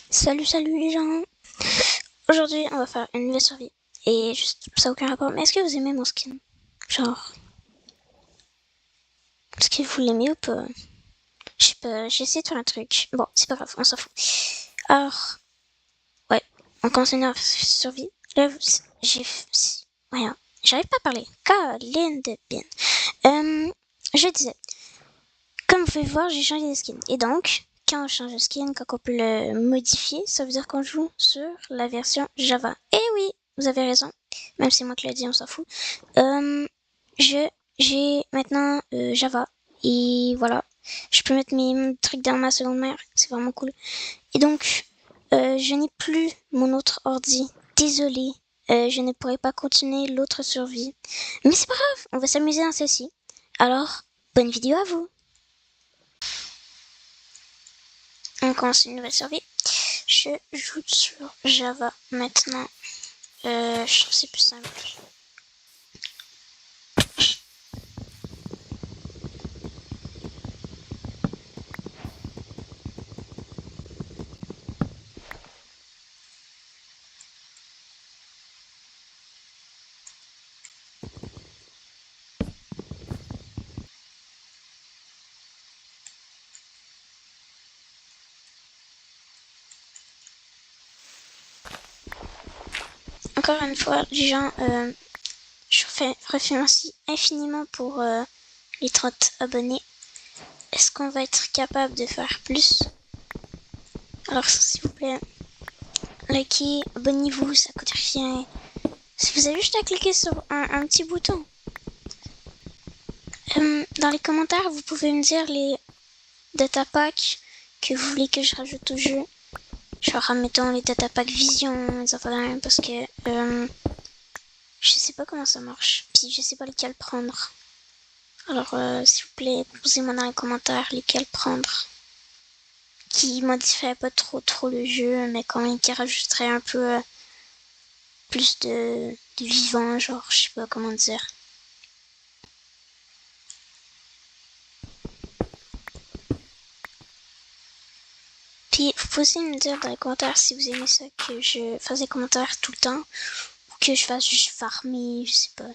Salut les gens. Aujourd'hui on va faire une nouvelle survie. Et juste, ça n'a aucun rapport. Mais est-ce que vous aimez mon skin? Genre, est-ce que vous l'aimez ou pas? Je sais pas, j'ai essayé de faire un truc. Bon, c'est pas grave, on s'en fout. Alors, ouais, on continue à faire survie. Là, j'ai... Rien, j'arrive pas à parler. Caroline de Bin. Je disais, comme vous pouvez voir, j'ai changé de skin. Et donc, quand on change de skin, quand on peut le modifier, ça veut dire qu'on joue sur la version Java. Et oui, vous avez raison. Même si c'est moi qui l'ai dit, on s'en fout. J'ai maintenant Java. Et voilà. Je peux mettre mes trucs dans ma seconde mère. C'est vraiment cool. Et donc, je n'ai plus mon autre ordi. Désolée. Je ne pourrai pas continuer l'autre survie. Mais c'est pas grave. On va s'amuser dans celle-ci. Alors, bonne vidéo à vous. On commence une nouvelle survie. Je joue sur Java maintenant. Je trouve que c'est plus simple. Encore une fois, les gens, je remercie infiniment pour les 30 abonnés. Est-ce qu'on va être capable de faire plus? Alors, s'il vous plaît, likez, abonnez-vous, ça coûte rien. Si vous avez juste à cliquer sur un petit bouton. Dans les commentaires, vous pouvez me dire les data packs que vous voulez que je rajoute au jeu. Genre, admettons les data packs vision, les affaires de même, parce que je sais pas comment ça marche. Puis je sais pas lesquels prendre. Alors, s'il vous plaît, posez-moi dans les commentaires lesquels prendre. Qui modifierait pas trop le jeu, mais quand même qui rajouterait un peu plus de vivant, genre, je sais pas comment dire. Puis, vous pouvez aussi me dire dans les commentaires si vous aimez ça, que je fasse des commentaires tout le temps, ou que je fasse juste farmer, je sais pas.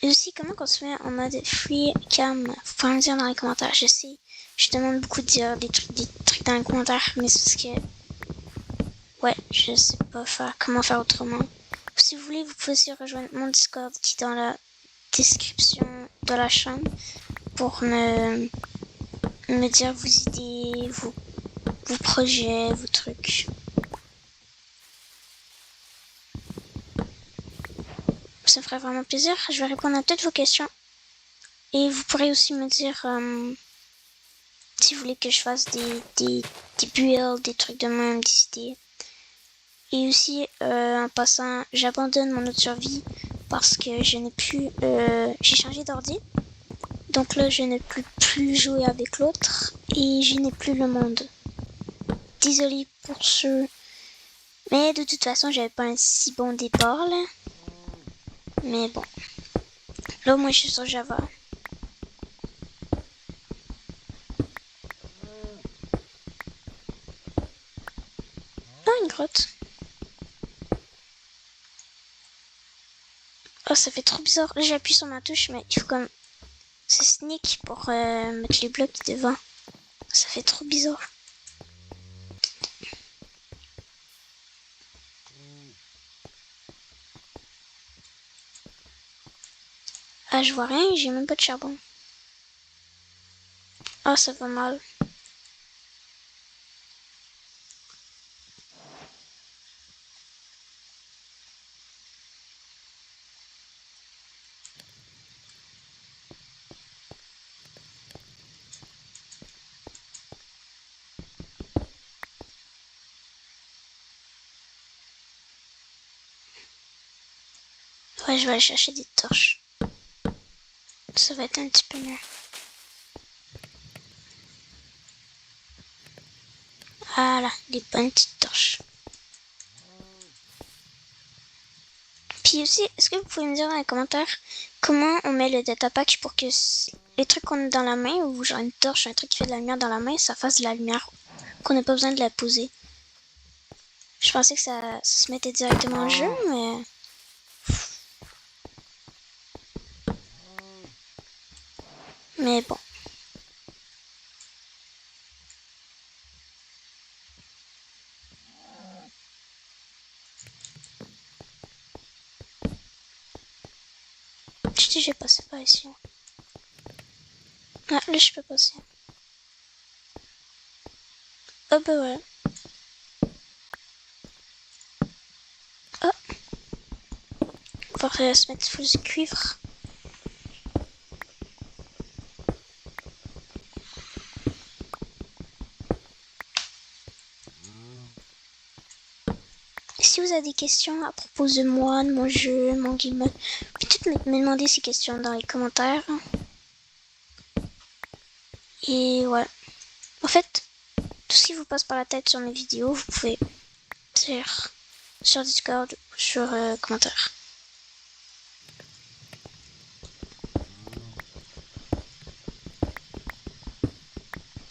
Et aussi, comment on se met en mode free cam? Vous pouvez me dire dans les commentaires, je sais. Je demande beaucoup de dire des trucs dans les commentaires, mais c'est parce que... Ouais, je sais pas comment faire autrement. Si vous voulez, vous pouvez aussi rejoindre mon Discord qui est dans la description de la chaîne pour me dire vos idées, vos projets, vos trucs. Ça me ferait vraiment plaisir. Je vais répondre à toutes vos questions. Et vous pourrez aussi me dire si vous voulez que je fasse des builds, des trucs de même, des idées. Et aussi, en passant, j'abandonne mon autre survie parce que je n'ai plus... j'ai changé d'ordi. Donc là, je ne peux plus jouer avec l'autre et je n'ai plus le monde. Désolée pour ceux... Mais de toute façon, j'avais pas un si bon départ là. Mais bon. Là, moi, je suis sur Java. Ah, une grotte. Oh, ça fait trop bizarre. Là, j'appuie sur ma touche, mais il faut comme... C'est sneak pour mettre les blocs devant. Ça fait trop bizarre. Ah, je vois rien, j'ai même pas de charbon. Ah, ça va mal. Ouais, je vais aller chercher des torches. Ça va être un petit peu mieux. Voilà, des bonnes petites torches. Puis aussi, est-ce que vous pouvez me dire dans les commentaires comment on met le data pack pour que les trucs qu'on a dans la main, ou genre une torche, un truc qui fait de la lumière dans la main, ça fasse de la lumière, qu'on n'a pas besoin de la poser. Je pensais que ça se mettait directement en jeu, mais... Mais bon. Je dis j'ai passé par ici. Ah, là je peux passer. Oh bah ouais. Oh. On va se mettre sous le cuivre. Si vous avez des questions à propos de moi, de mon jeu, mon game, peut-être me demander ces questions dans les commentaires. Et ouais. En fait, tout ce qui vous passe par la tête sur mes vidéos, vous pouvez dire sur Discord ou sur commentaire.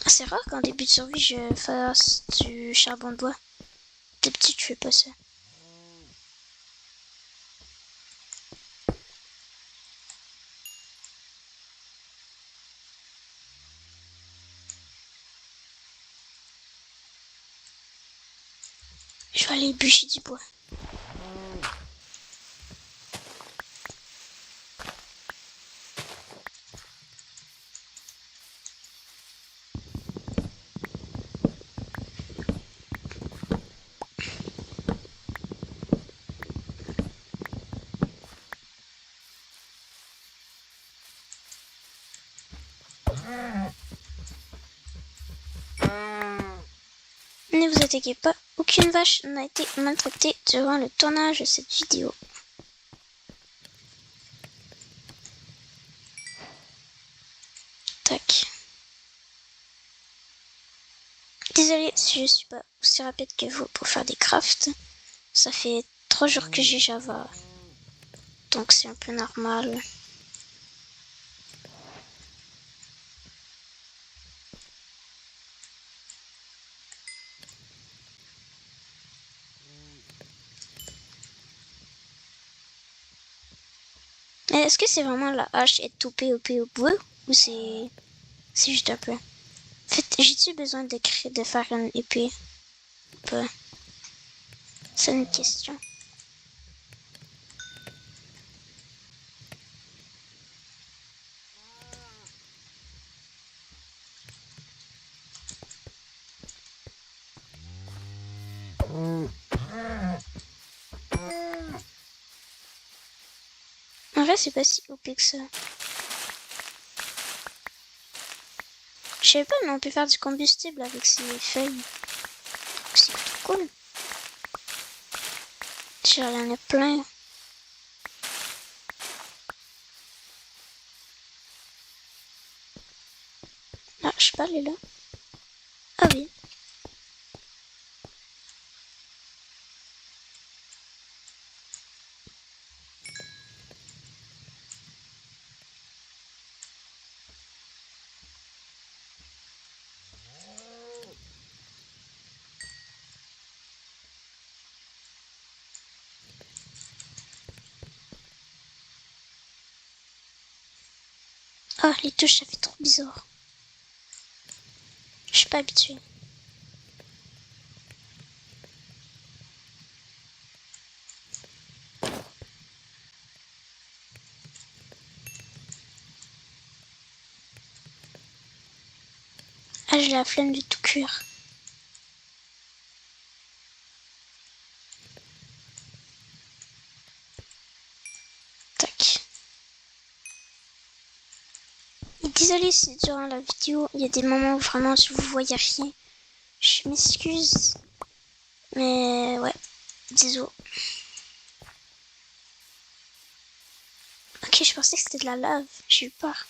C'est rare qu'en début de survie je fasse du charbon de bois. D'habitude je fais pas ça. Je vais aller bûcher du bois. Ne vous inquiétez pas, aucune vache n'a été maltraitée durant le tournage de cette vidéo. Tac. Désolée si je suis pas aussi rapide que vous pour faire des crafts. Ça fait 3 jours que j'ai Java. Donc c'est un peu normal. Est-ce que c'est vraiment la hache et tout POP au bout ou c'est juste un peu? En fait, j'ai-tu besoin de faire une épée ou pas? C'est une question. En vrai, c'est pas si OP que ça. Je savais pas, mais on peut faire du combustible avec ces feuilles. C'est trop cool. Genre, il y en a plein. Ah, je sais pas, elle est là. Ah oui. Ah, les touches, ça fait trop bizarre. Je suis pas habituée. Ah, j'ai la flemme de tout cuire. Tac. Et désolée si durant la vidéo, il y a des moments où vraiment vous voyez rien. Je m'excuse. Mais ouais, désolé. Ok, je pensais que c'était de la lave. J'ai eu peur.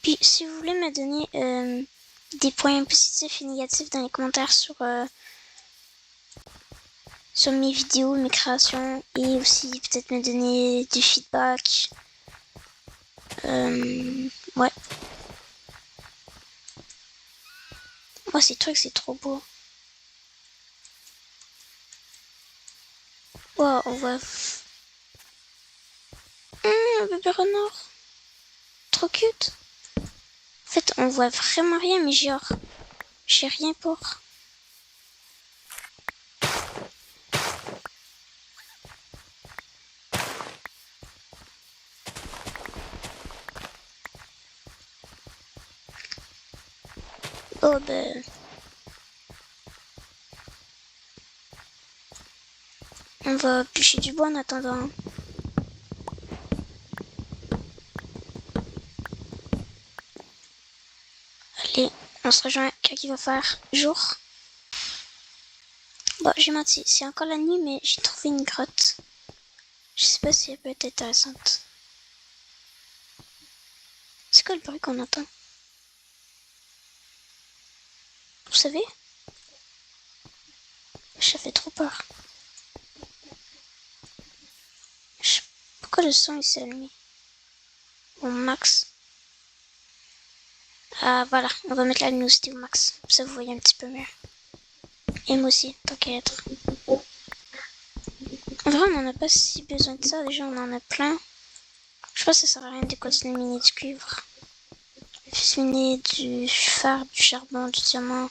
Puis, si vous voulez me donner des points positifs et négatifs dans les commentaires sur sur mes vidéos, mes créations, et aussi peut-être me donner du feedback. Ouais. Moi, ces trucs, c'est trop beau. Wow, on voit... un bébé renard. Trop cute. En fait, on voit vraiment rien, mais genre... J'ai rien pour... Oh, ben... On va pêcher du bois en attendant. Allez, on se rejoint quand il va faire jour. Bon, j'ai menti, c'est encore la nuit, mais j'ai trouvé une grotte. Je sais pas si elle peut être intéressante. C'est quoi le bruit qu'on entend? Vous savez? Ça fait trop peur. Pourquoi le son il s'est allumé? Bon, max. Ah, voilà, on va mettre la luminosité au max. Comme ça, vous voyez un petit peu mieux. Et moi aussi, tant qu'à être. En vrai, on n'en a pas si besoin de ça. Déjà, on en a plein. Je pense que ça sert à rien de continuer de miner du cuivre. Juste miner du fer, du charbon, du diamant.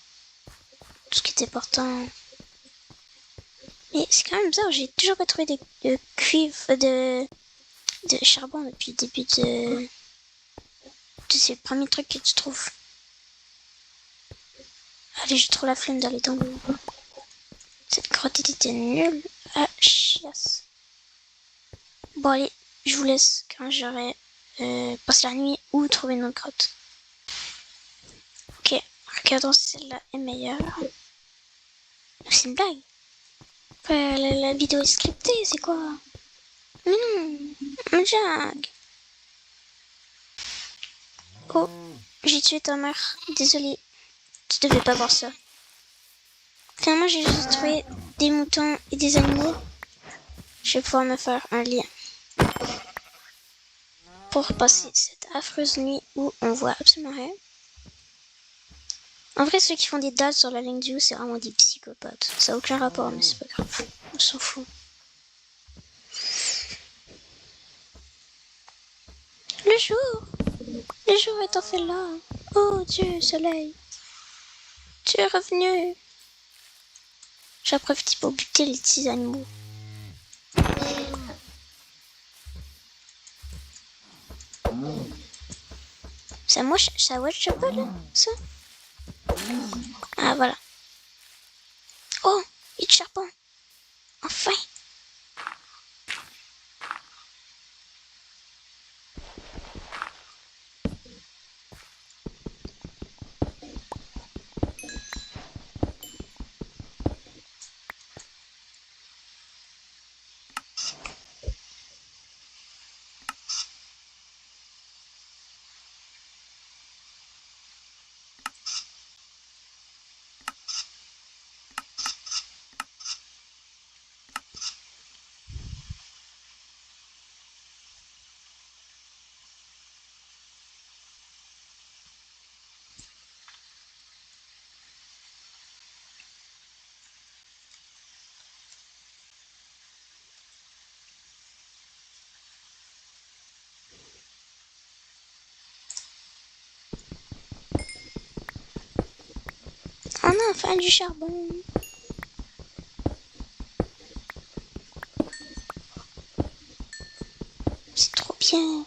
Tout ce qui est important. Mais c'est quand même bizarre, j'ai toujours pas trouvé de cuivre, de charbon depuis le début de ces premiers trucs que tu trouves. Allez, j'ai trop la flemme d'aller dans l'eau. Cette grotte était nulle à chiasse. Bon, allez, je vous laisse quand j'aurai passé la nuit ou trouvé une autre grotte. Ok, regardons si celle-là est meilleure. C'est une blague. La vidéo est scriptée, c'est quoi? Mais non, Jack. Oh, j'ai tué ta mère. Désolée, tu devais pas voir ça. Finalement, j'ai juste trouvé des moutons et des animaux. Je vais pouvoir me faire un lien pour passer cette affreuse nuit où on voit absolument rien. En vrai, ceux qui font des dalles sur la ligne du haut, c'est vraiment des psychopathes. Ça n'a aucun rapport, mais c'est pas grave. On s'en fout. Le jour! Le jour est enfin là. Oh Dieu, soleil. Tu es revenu. J'en profite pour buter les petits animaux. Ça watch pas là, ça? Ah voilà. Oh, il charbon. Enfin. On a enfin du charbon. C'est trop bien.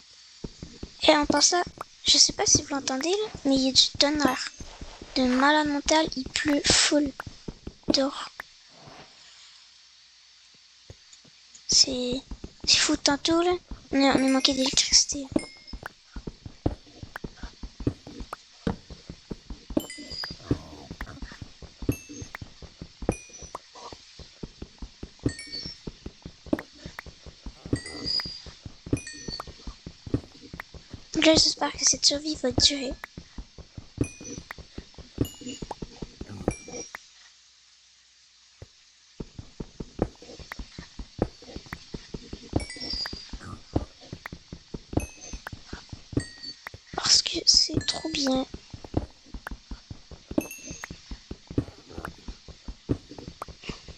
Et en pensant, je sais pas si vous l'entendez là, mais il y a du tonnerre. De malade mental, il pleut full dehors. C'est fou. Tantôt là, on a manqué d'électricité. Donc là, j'espère que cette survie va durer. bien.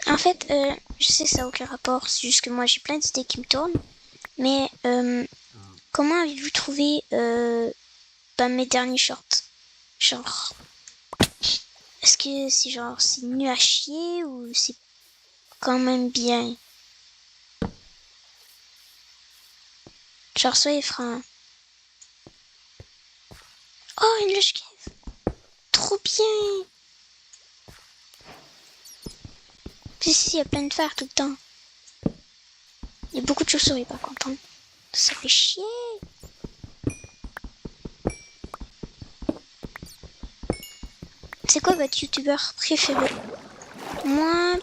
En fait, je sais ça n'a aucun rapport, c'est juste que moi j'ai plein d'idées qui me tournent. Mais comment avez-vous trouvé mes derniers shorts? Genre, est-ce que c'est genre c'est nul à chier ou c'est quand même bien? Genre soyez franc. Oh, une lèche cave! Trop bien! Puis ici, il y a plein de fer tout le temps. Il y a beaucoup de chauves-souris par contre. Hein. Ça fait chier! C'est quoi votre youtubeur préféré? Moi,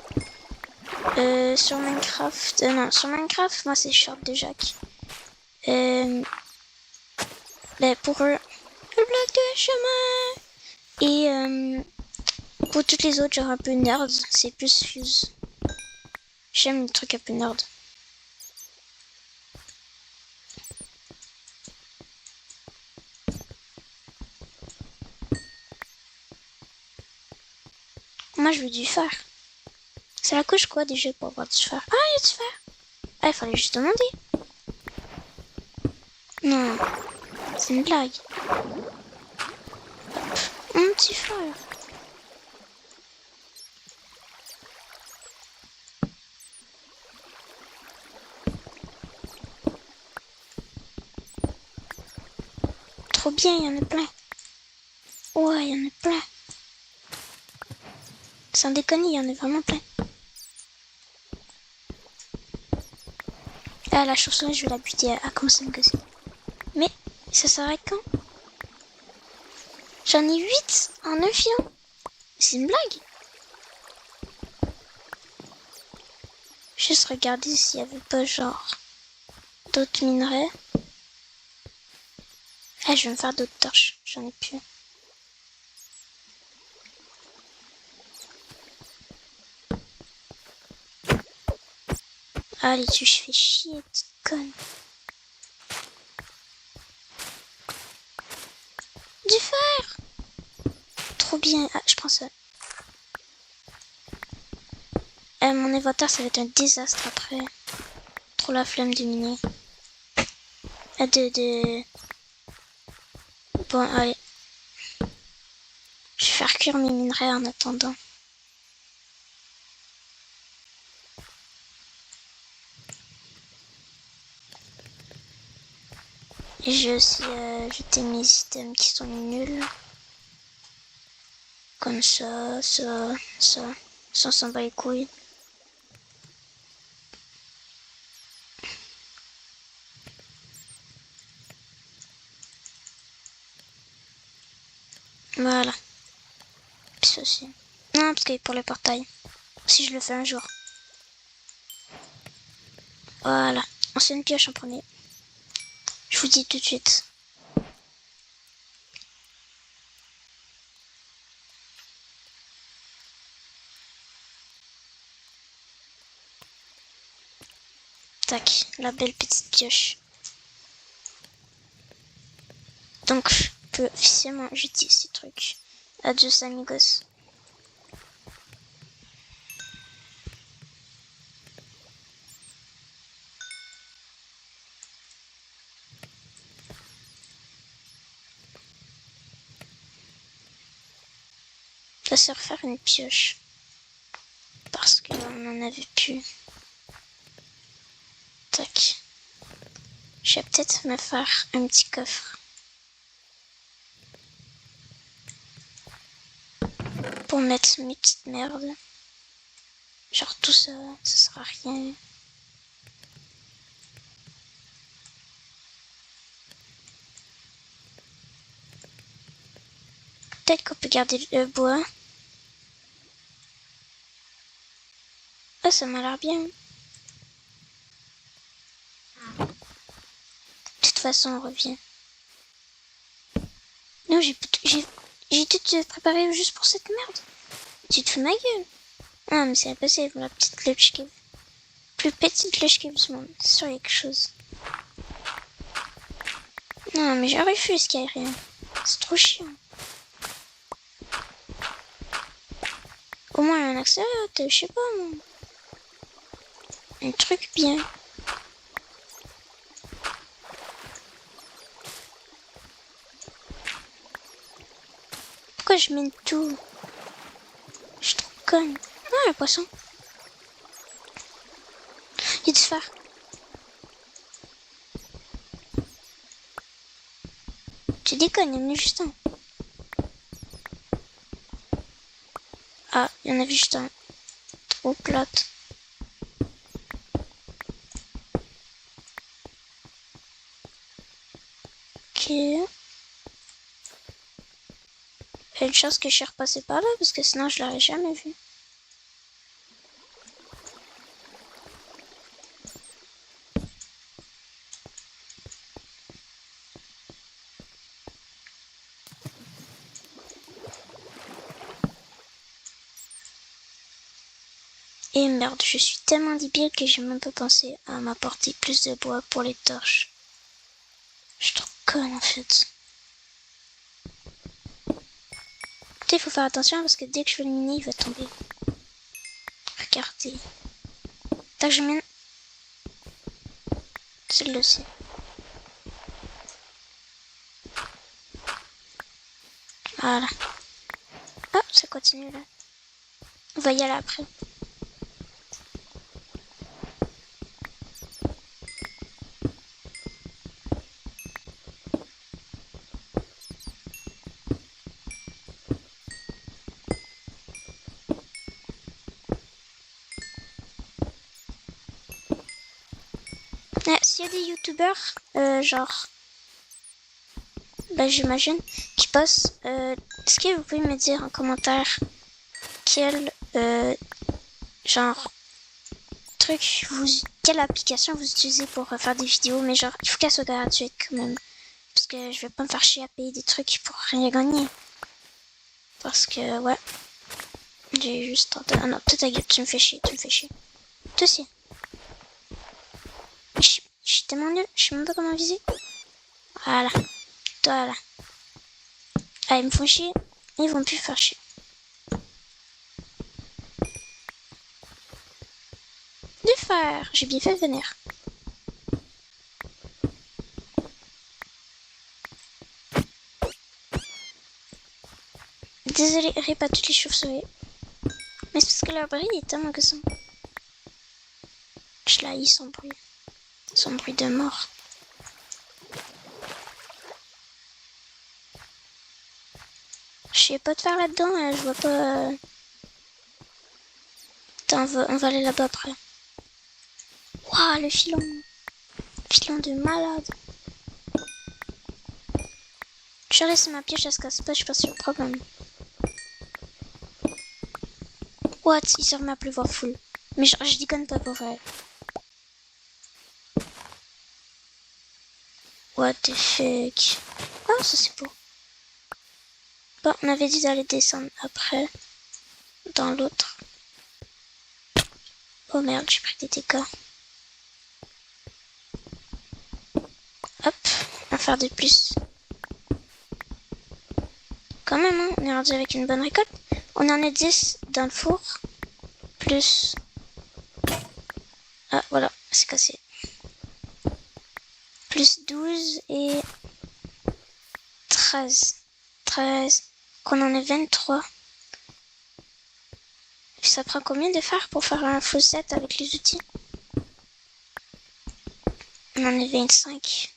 sur Minecraft... non, sur Minecraft, moi c'est Short de Jacques. Pour le bloc de chemin! Et pour toutes les autres, genre un peu nerd, c'est plus Fuse. J'aime les trucs un peu nerd. Moi, je veux du fer. C'est la couche quoi déjà pour avoir du fer? Ah, il y a du fer! Ah, il fallait juste demander. Non, c'est une blague. Hop, mon petit fer. Trop bien, il y en a plein. Ouais, il y en a plein. Sans déconner, il y en a vraiment plein. Ah, la chauve-souris, je vais la buter à commencer à me gosser. Mais, ça s'arrête quand? J'en ai 8 en un filon. C'est une blague. Juste regarder s'il n'y avait pas genre d'autres minerais. Ah, je vais me faire d'autres torches. J'en ai plus. Allez, tu fais chier, petite conne. Du fer! Trop bien. Ah, je prends ça. Mon inventaire, ça va être un désastre après. Trop la flemme de miner. Bon, allez. Je vais faire cuire mes minerais en attendant. Et je vais aussi jeter mes items qui sont nuls. Comme ça. Ça s'en bat les couilles. Voilà. Puis ça aussi. Non, parce que pour le portail. Si je le fais un jour. Voilà. Ancienne pioche en premier. Je vous dis tout de suite. Tac, la belle petite pioche. Donc, je peux officiellement jeter ces trucs. Adios amigos. Je vais se refaire une pioche. Parce qu'on en avait plus. Tac. Je vais peut-être me faire un petit coffre. Pour mettre mes petites merdes. Genre tout ça, ça sert à rien. Peut-être qu'on peut garder le bois. Ah, ça m'a l'air bien. De toute façon, on revient. Non, j'ai tout préparé juste pour cette merde. Tu te fous de ma gueule. Ah, mais c'est impossible, la petite lèche cave. Plus petite lèche cave du monde. C'est sûr, il y a quelque chose. Non, mais je refuse qu'il y ait rien. C'est trop chiant. Au moins un accès, je sais pas moi. Un truc bien. Pourquoi je mène tout? Je suis trop conne. Ah, le poisson. Il y a du phare. Tu déconnes, il y en a juste un. Ah, il y en avait juste un. Trop plate. Ok. Il y a une chance que je suis repassé par là, parce que sinon je l'aurais jamais vu. Et merde, je suis tellement débile que j'ai même pas pensé à m'apporter plus de bois pour les torches. Je suis trop conne en fait. Écoutez, il faut faire attention parce que dès que je vais le miner, il va tomber. Regardez. Tac, je mine. Celle-là aussi. Voilà. Ah, ça continue là. On va y aller après. S'il y a des youtubeurs, genre, bah j'imagine, qui postent, est-ce que vous pouvez me dire en commentaire quel, genre, quelle application vous utilisez pour faire des vidéos, mais genre, il faut qu'elle soit gratuite quand même. Parce que je vais pas me faire chier à payer des trucs pour rien gagner. Parce que, ouais, j'ai juste tenté. Ah non, toi ta gueule, tu me fais chier. Toi aussi. Je suis tellement nul, je sais même pas comment viser. Voilà. Toi là. Ah, ils me font chier. Ils vont plus faire chier. Du fer. J'ai bien fait de venir. Désolé, rip à toutes les chauves-souris. Mais c'est parce que leur bruit est tellement agaçant. Je la haïs son bruit. Son bruit de mort. Je sais pas de faire là-dedans, je vois pas... Attends, on va aller là-bas après. Waouh, le filon. Filon de malade. Je vais laisser ma piège, elle se casse pas, je suis pas sur le problème. What? Il se remet à pleuvoir full. Mais genre, je déconne pas pour vrai. What the fuck? Oh, ça c'est beau. Bon, on avait dit d'aller descendre après. Dans l'autre. Oh merde, j'ai pris des dégâts. Hop, on va faire de plus. Quand même, hein, on est rendu avec une bonne récolte. On en a 10 dans le four. Plus... Ah, voilà, c'est cassé. Plus 12 et... 13. Qu'on en ait 23. Et ça prend combien de fer pour faire un full set avec les outils? On en est 25.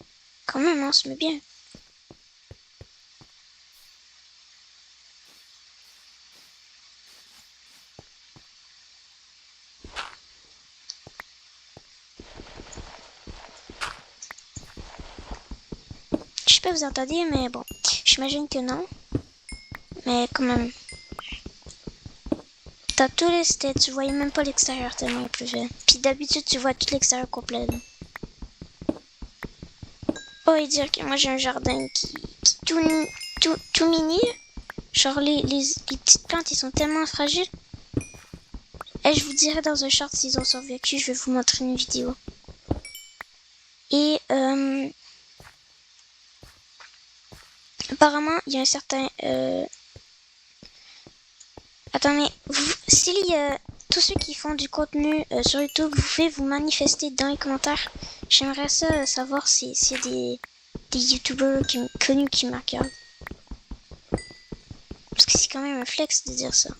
Quand même, on se met bien. Je sais pas vous entendez, mais bon, j'imagine que non. Mais quand même. Dans tous les stats, tu voyais même pas l'extérieur tellement il pleuvait. Puis d'habitude, tu vois tout l'extérieur complet. Là. Oh, et dire que moi j'ai un jardin qui tout mini. Genre les petites plantes, ils sont tellement fragiles. Et je vous dirai dans un short s'ils ont survécu, je vais vous montrer une vidéo. Et apparemment, il y a un certain... Attendez, tous ceux qui font du contenu sur YouTube, vous pouvez vous manifester dans les commentaires. J'aimerais ça savoir si c'est des YouTubers connus qui me regardent. Parce que c'est quand même un flex de dire ça.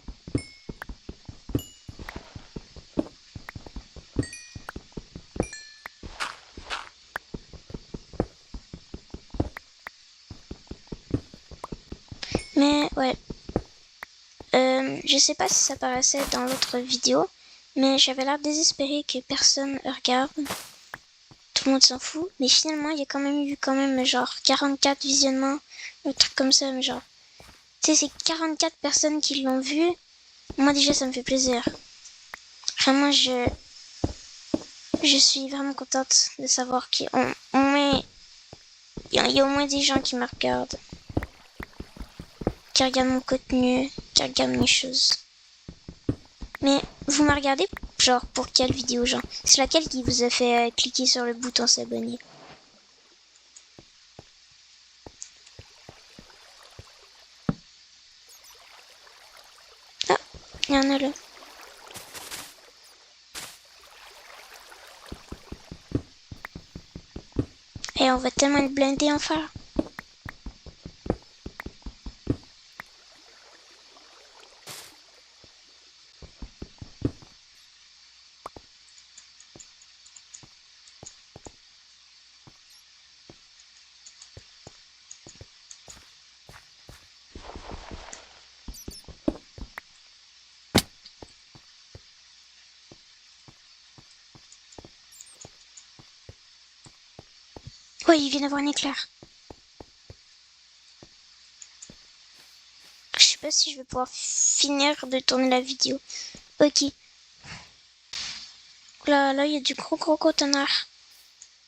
Mais ouais. Je sais pas si ça paraissait dans l'autre vidéo, mais j'avais l'air désespéré que personne regarde. Tout le monde s'en fout. Mais finalement, il y a quand même eu genre 44 visionnements, un truc comme ça, mais genre... Tu sais, c'est 44 personnes qui l'ont vu. Moi déjà, ça me fait plaisir. Vraiment, je suis vraiment contente de savoir qu'il y a au moins des gens qui me regardent. Qui regardent mon contenu, qui regardent mes choses. Mais vous me regardez genre pour quelle vidéo, genre? C'est laquelle qui vous a fait cliquer sur le bouton s'abonner? Ah, il y en a là. Et on va tellement être blindés en faire. Ouais, il vient d'avoir un éclair. Je sais pas si je vais pouvoir finir de tourner la vidéo. Ok. Là, il y a du gros tonnerre.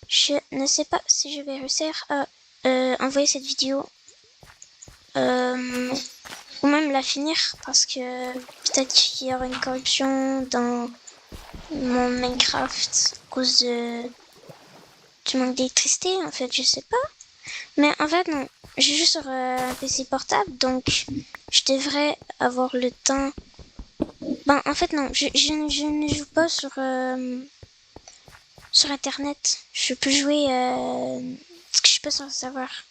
Je ne sais pas si je vais réussir à envoyer cette vidéo. Ou même la finir. Parce que peut-être qu'il y aura une corruption dans mon Minecraft à cause du manque d'électricité. En fait, je sais pas. Mais en fait, non. Je joue sur un PC portable. Donc, je devrais avoir le temps. Ben, en fait, non. Je ne joue pas sur internet. Je peux jouer parce que je suis pas sur le serveur.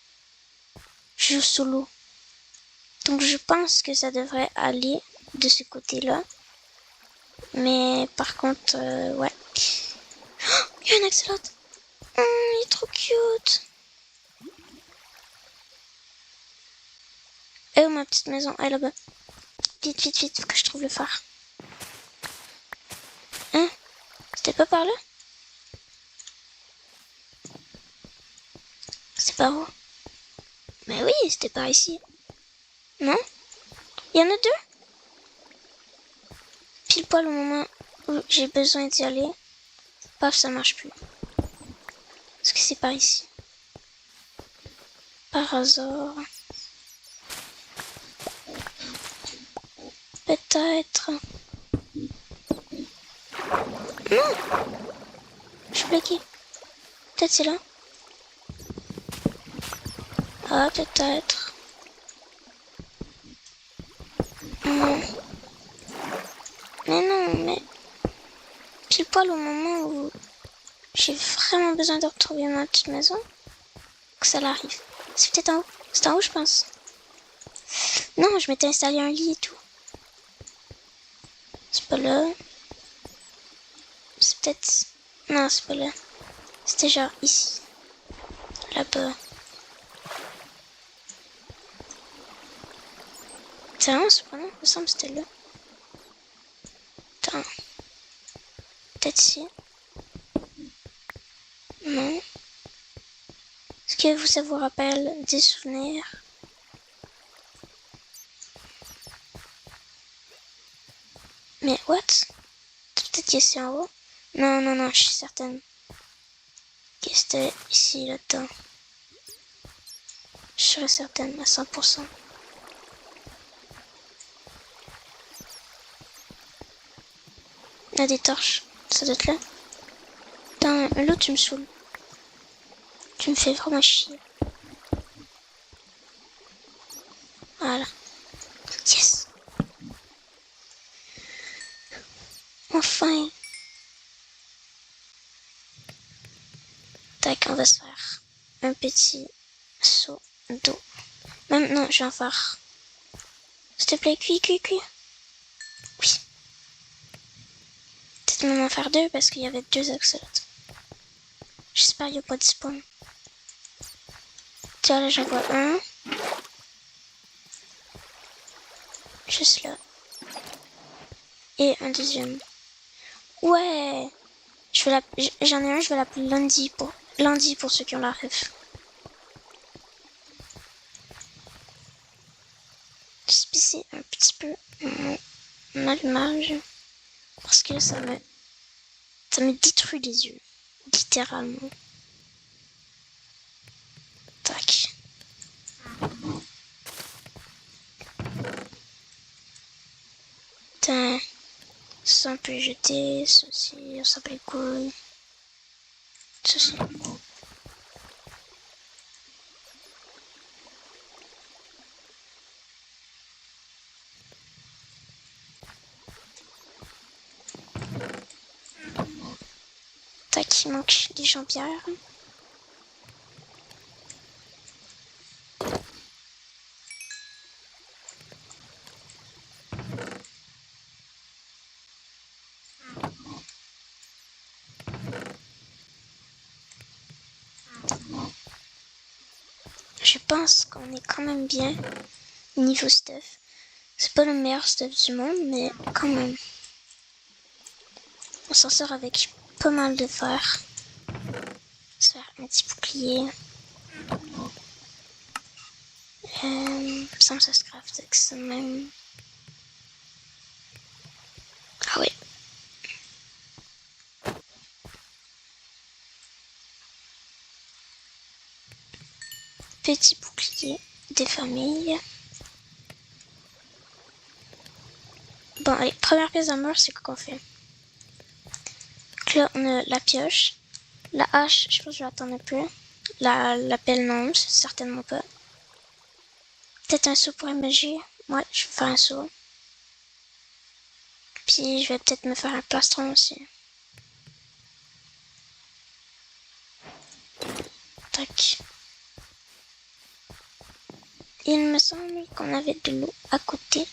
Je joue solo. Donc je pense que ça devrait aller de ce côté-là. Mais par contre, ouais. Oh, il y a un axolot. Il est trop cute. Et où ma petite maison? Elle est là-bas. Vite, vite, vite, faut que je trouve le phare. Hein? C'était pas par là? C'est par où? Mais oui, c'était par ici. Non? Il y en a deux? Pile poil au moment où j'ai besoin d'y aller. Paf, ça marche plus. Est-ce que c'est par ici? Par hasard. Peut-être. Non! Je suis bloquée. Peut-être c'est là. Ah, peut-être. Non. Mais non, mais... Pile poil au moment où j'ai vraiment besoin de retrouver ma petite maison, que ça l'arrive. C'est peut-être en haut. C'est en haut, je pense. Non, je m'étais installé un lit et tout. C'est pas là. C'est peut-être... Non, c'est pas là. C'était genre ici. Là-bas. C'est vraiment surprenant. Il me semble que c'était là. Attends. Peut-être ici. Non. Est-ce que ça vous rappelle des souvenirs? Mais what? Peut-être qu'il est en haut. Non, non, non, je suis certaine que c'était ici, là-dedans. Je serais certaine à 100%. Il y a des torches. Ça doit être là. Putain, l'eau, tu me saoules. Tu me fais vraiment chier. Enfin. Tac, on va se faire un petit seau d'eau. Même non, je vais en faire. S'il te plaît, cuis. Oui. Peut-être même en faire 2 parce qu'il y avait 2 axolotes. J'espère qu'il n'y a pas de spawn. Tiens, là j'en vois un. Juste là. Et un deuxième. Ouais. J'en ai un, je vais l'appeler Lundi pour ceux qui ont la ref. Juste pisser un petit peu mon allumage. Parce que ça me détruit les yeux. Littéralement. Tac. Putain. Ça on peut jeter. Ça aussi, on s'en bat les couilles. Ça aussi. Tac, il manque des jambières. Je pense qu'on est quand même bien niveau stuff. C'est pas le meilleur stuff du monde, mais quand même. On s'en sort avec pas mal de fer. Se faire un petit bouclier. Ça se craft avec ça même. Ah oui. Petit bouclier des familles. Bon, allez, première pièce d'armure, c'est quoi qu'on fait? Donc là, on a la pioche. La hache, je pense que je vais attendre un peu. La pelle, non, c'est certainement pas. Peut-être un seau pour émager. Ouais, je vais faire un seau. Puis je vais peut-être me faire un plastron aussi. Tac. Il me semble qu'on avait de l'eau à côté.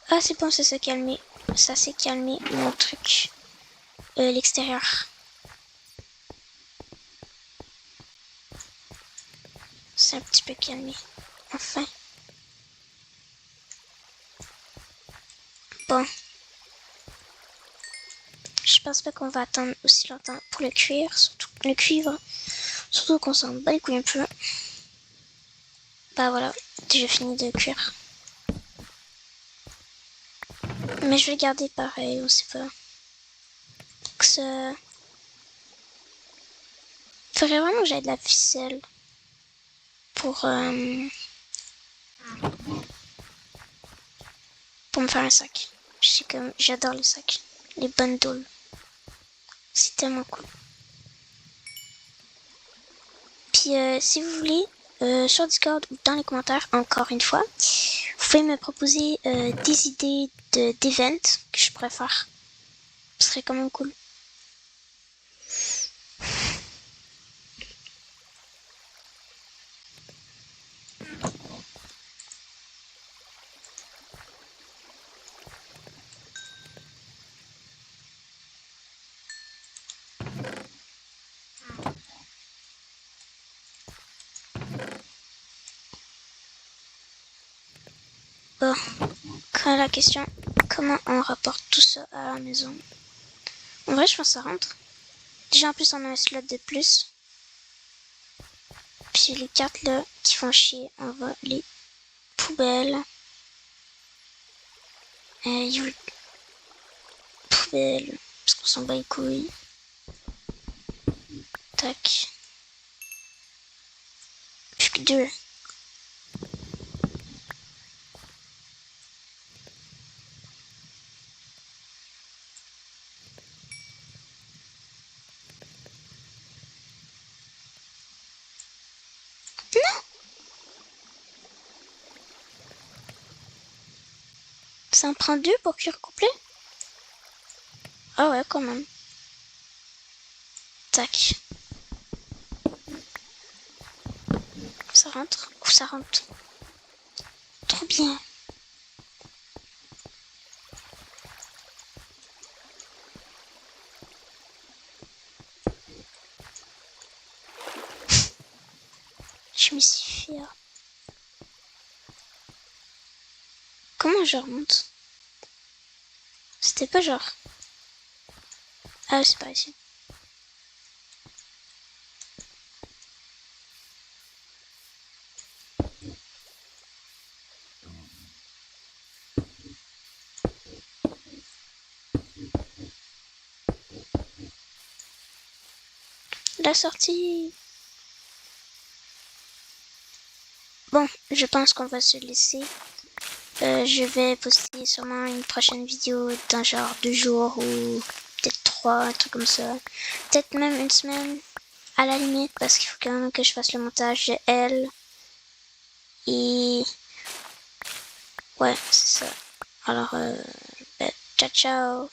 Ah, c'est bon, ça s'est calmé. Ça s'est calmé, mon truc. L'extérieur. C'est un petit peu calmé. Enfin. Bon. Je pense pas qu'on va attendre aussi longtemps pour le cuir. Surtout le cuivre. Surtout qu'on s'en bat les couilles un peu. Bah voilà. Déjà fini de cuire. Mais je vais le garder pareil, on sait pas. Donc ça... Faudrait vraiment que j'aille de la ficelle. Pour me faire un sac. J'adore les sacs. Les bundles. C'est tellement cool. Puis si vous voulez, sur Discord ou dans les commentaires, encore une fois, vous pouvez me proposer des idées d'events que je pourrais faire. Ce serait quand même cool. Bon, quand la question, comment on rapporte tout ça à la maison? En vrai, je pense que ça rentre. Déjà, en plus, on a un slot de plus. Puis les cartes là qui font chier, on va les poubelles. Poubelle, parce qu'on s'en bat les couilles. Tac. Plus que 2. Ça en prend 2 pour cuire complet? Ah ouais, quand même. Tac. Ça rentre. Ou ça rentre. Trop bien. Je me suis fière. Comment je remonte? C'était pas genre... Ah, c'est pas ici. La sortie. Bon, je pense qu'on va se laisser. Je vais poster sûrement une prochaine vidéo dans genre 2 jours ou peut-être 3, un truc comme ça. Peut-être même une semaine à la limite parce qu'il faut quand même que je fasse le montage de elle. Et ouais, c'est ça. Alors, ciao ciao.